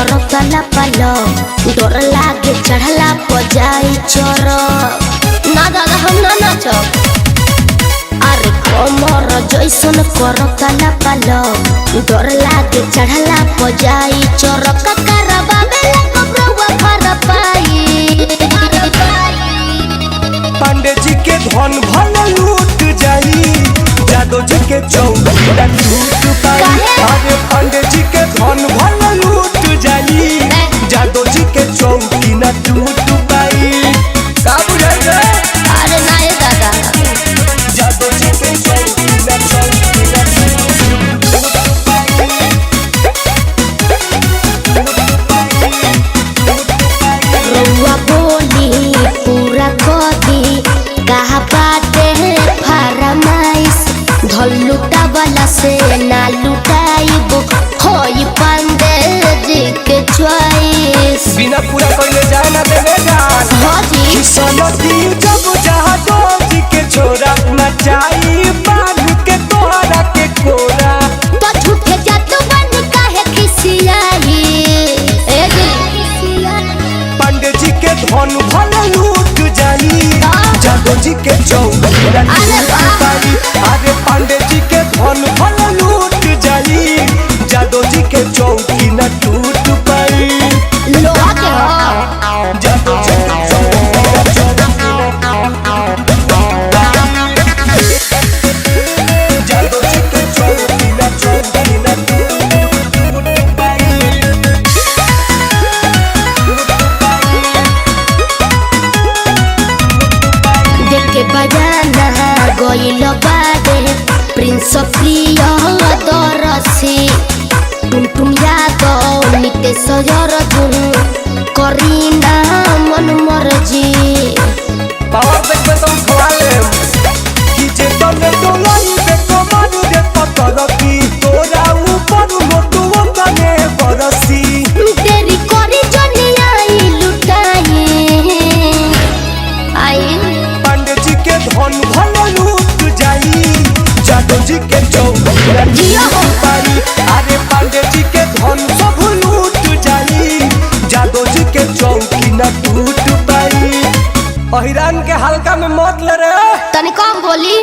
करतला पालो डर लागे चढ़ला पजाई चोर ना दादा हम ना नाचब अरे कमर जैसन करतला पालो डर लागे चढ़ला पजाई चोर ककरबा में कबरवा भर पाई पांडे जी के धन भल लूट जाई जादो जी के चौकी न टूट पाई अरे पांडे जी के धन भल लूट जाई जादो जी के चौकी न टूट पाई का बुझाई रे अरे ना ये दादा जादो जी के चौकी न रउआ बोली पूरा कदी कहा बाटे फरमाइश धल लुटा वाला से ना लुटाइब होई पांडे जी के चॉइस बिना पूरा कइले जाना देने जान हाजी किसनती जब जादो जी के छोरा नचाई बांध के तोहरा के कोरा तो झूठे जात बन काहे खिसियाई ए जी पांडे जी के धन भल लूट जाई जादो जी के चौकी न टूट पाई अरे पांडे जी के धन भल लूट जाई जादो जी के चौकी न टूट पाई लोहा के हो जादो जी के जादो जी के चौकी न टूट पाई देखे बजाना गइल बादे प्रिंस प्रिय दरसी टुम यादव निते सजर धुन करीना मन मर्जी पावर देखबे तो खवा लेम कि जे तने डोलाई बे कमर रे पतर की तोरा ऊपर मोटुओ कने बरसी तेरी करी जनिया लुटाई आई पांडे जी के धन भल लूट जाई जादो जी के चौकी न जिया हो पाई अरे पांडे जी के धन सब लूट जाई जादो जी के चौकी न टूट पाई अहिरान के हल्का में मत ले रे तनी कम बोली।